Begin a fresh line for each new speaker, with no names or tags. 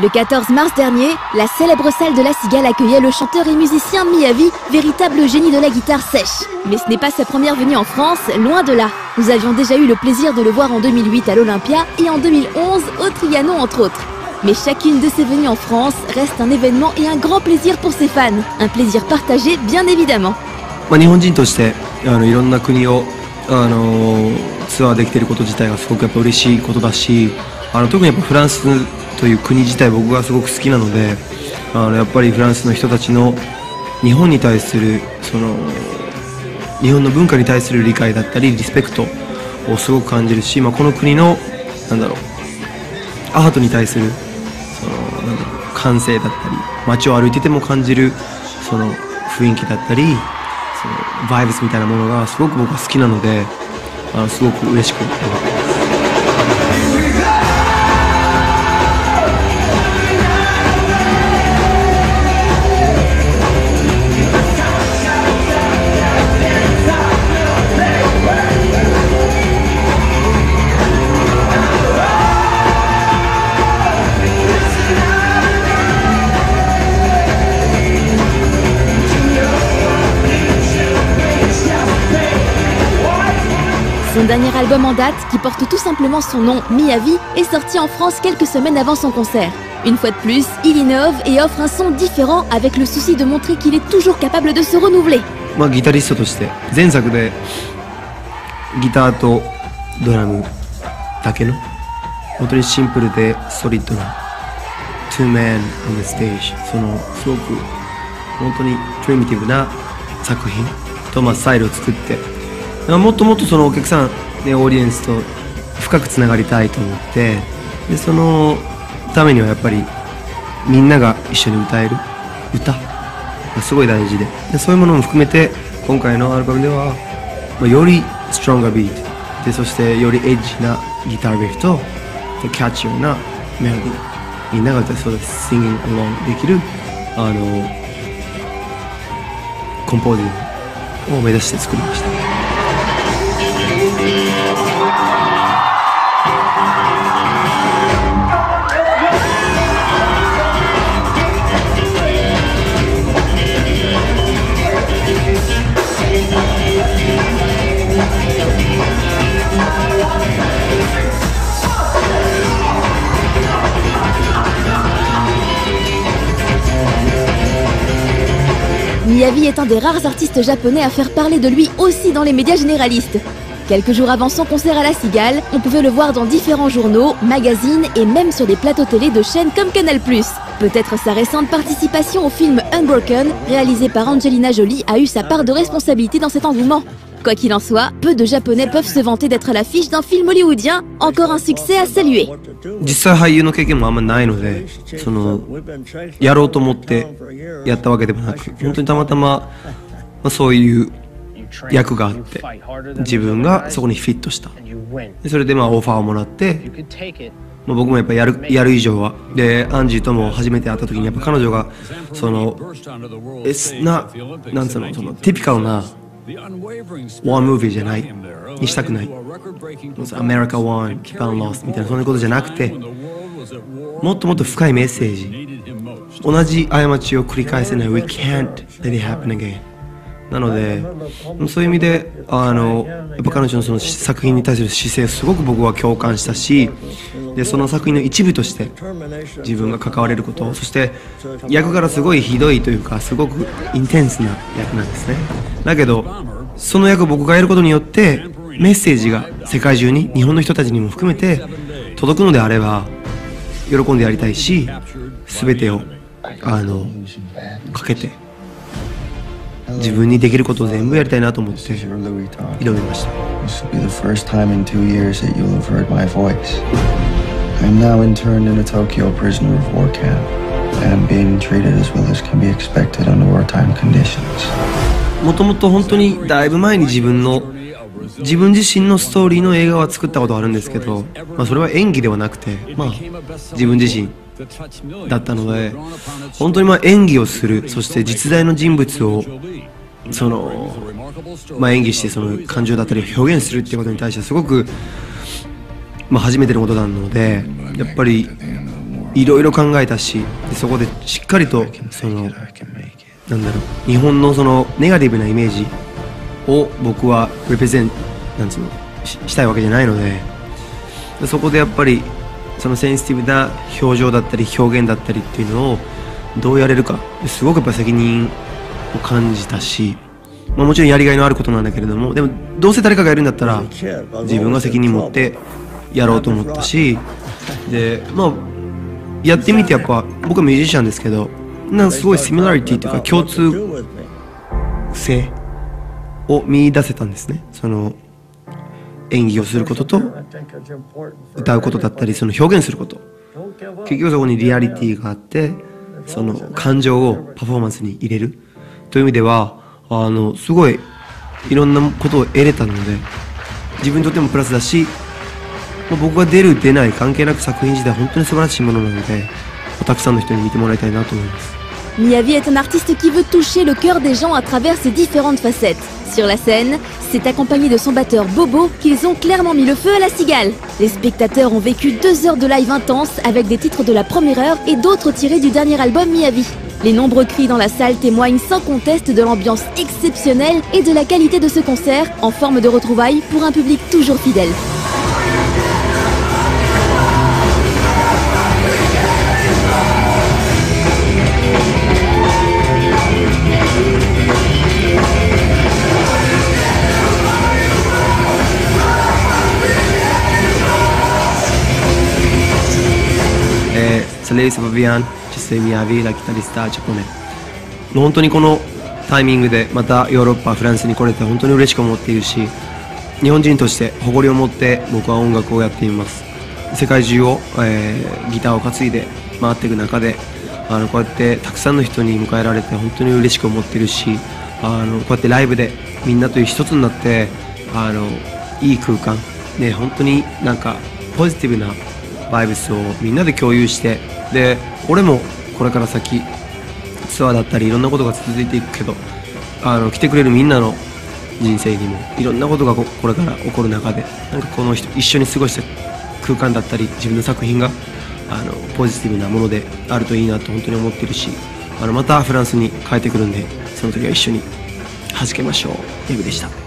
Le 14 mars dernier, la célèbre salle de la Cigale accueillait le chanteur et musicien Miyavi, véritable génie de la guitare sèche. Mais ce n'est pas sa première venue en France, loin de là. Nous avions déjà eu le plaisir de le voir en 2008 à l'Olympia et en 2011 au Trianon entre autres. Mais chacune de ses venues en France reste un événement et un grand plaisir pour ses fans. Un plaisir partagé bien évidemment.
日本人としていろんな国をツアーできていること自体がすごくやっぱ嬉しいことだし、特にやっぱフランスという国自体僕がすごく好きなので、やっぱりフランスの人たちの日本に対する日本の文化に対する理解だったりリスペクトをすごく感じるし、この国のアートに対する感性だったり、街を歩いてても感じる雰囲気だったり、バイブスみたいなものがすごく僕は好きなので、すごく嬉しく思ってます。
Son dernier album en date, qui porte tout simplement son nom, Miyavi, est sorti en France quelques semaines avant son concert. Une fois de plus, il innove et offre un son différent avec le souci de montrer qu'il est toujours capable de se renouveler.
ギタリストとして前作でギターとドラムだけの本当にシンプルでソリッドな Two Man on the Stage、 すごく本当にプリミティブな作品とスタイルを作って、もっともっとお客さん、オーディエンスと深くつながりたいと思って、でそのためにはやっぱりみんなが一緒に歌える歌がすごい大事で、そういうものも含めて今回のアルバムでは、よりストロンガービートで、そしてよりエッジなギターリフとキャッチーなメロディー、みんなが歌いそうです。 Singing along できるコンポージングを目指して作りました。
Miyavi est un des rares artistes japonais à faire parler de lui aussi dans les médias généralistes. Quelques jours avant son concert à la Cigale, on pouvait le voir dans différents journaux, magazines et même sur des plateaux télé de chaînes comme Canal+. Peut-être sa récente participation au film Unbroken, réalisé par Angelina Jolie, a eu sa part de responsabilité dans cet engouement. Quoi qu'il en soit, peu de Japonais peuvent se vanter d'être à l'affiche d'un film hollywoodien, encore un succès à saluer.
実際俳優の経験もあんまないので、やろうと思ってやったわけでもなく、本当にたまたま、そういう役があって自分がそこにフィットした。でそれでオファーをもらって、僕もやっぱやる以上はで、アンジーとも初めて会った時にやっぱ彼女がなんつうの、ティピカルなワンムービーじゃないにしたくない、アメリカワン、キーパンロスみたいなそんなことじゃなくて、もっともっと深いメッセージ、同じ過ちを繰り返せない We can't let it happen again。なのでそういう意味でやっぱ彼女の作品に対する姿勢すごく僕は共感したし、でその作品の一部として自分が関われること、そして役柄すごいひどいというかすごくインテンスな役なんですね。だけどその役を僕がやることによってメッセージが世界中に日本の人たちにも含めて届くのであれば喜んでやりたいし、全てをかけて自分にできることを全部やりたいなと思って挑みました。
This will be the first time in 2 years that you'll have heard my voice. I am now interned in a Tokyo prisoner of war camp and being treated as well as can be expected under wartime conditions.
もともと本当にだいぶ前に自分自身のストーリーの映画は作ったことあるんですけど、それは演技ではなくて、自分自身だったので、本当に演技をする、そして実在の人物を演技して感情だったり表現するっていうことに対してはすごく初めてのことなので、やっぱりいろいろ考えたし、でそこでしっかりとそのなんだろう、日本のそのネガティブなイメージを僕はレプレゼンなんつうの したいわけじゃないので、そこでやっぱりそのセンシティブな表情だったり表現だったりっていうのをどうやれるか、すごくやっぱ責任を感じたし、まあ、もちろんやりがいのあることなんだけれども、でもどうせ誰かがやるんだったら自分が責任持ってやろうと思ったし、でまあやってみてやっぱ僕はミュージシャンですけど、なんかすごいシミュラリティというか共通性を見出せたんですね。その演技をすることと歌うことだったり、その表現すること、結局そこにリアリティがあって、その感情をパフォーマンスに入れるという意味ではすごいいろんなことを得れたので、自分にとってもプラスだし、僕が出る出ない関係なく作品自体は本当に素晴らしいものなので、たくさんの人に見てもらいたいなと思います。
Miyavi est un artiste qui veut toucher le cœur des gens à travers ses différentes facettes. Sur la scène, c'est accompagné de son batteur Bobo qu'ils ont clairement mis le feu à la cigale. Les spectateurs ont vécu 2 heures de live intense avec des titres de la première heure et d'autres tirés du dernier album Miyavi. Les nombreux cris dans la salle témoignent sans conteste de l'ambiance exceptionnelle et de la qualité de ce concert en forme de retrouvailles pour un public toujours fidèle.
Salut, c'est Fabian, je suis Miyavi, la chitarrista giapponese. 本当にこのタイミングでまたヨーロッパ、フランスに来れて本当に嬉しく思っているし、日本人として誇りを持って僕は音楽をやっています。世界中を、ギターを担いで回っていく中でこうやってたくさんの人に迎えられて本当に嬉しく思っているし、こうやってライブでみんなと一つになっていい空間で本当になんかポジティブなバイブスをみんなで共有して、で俺もこれから先ツアーだったりいろんなことが続いていくけど、来てくれるみんなの人生にもいろんなことがこれから起こる中で、なんかこの一緒に過ごした空間だったり自分の作品がポジティブなものであるといいなと本当に思っているし、またフランスに帰ってくるんで、その時は一緒に弾けましょう。デブでした。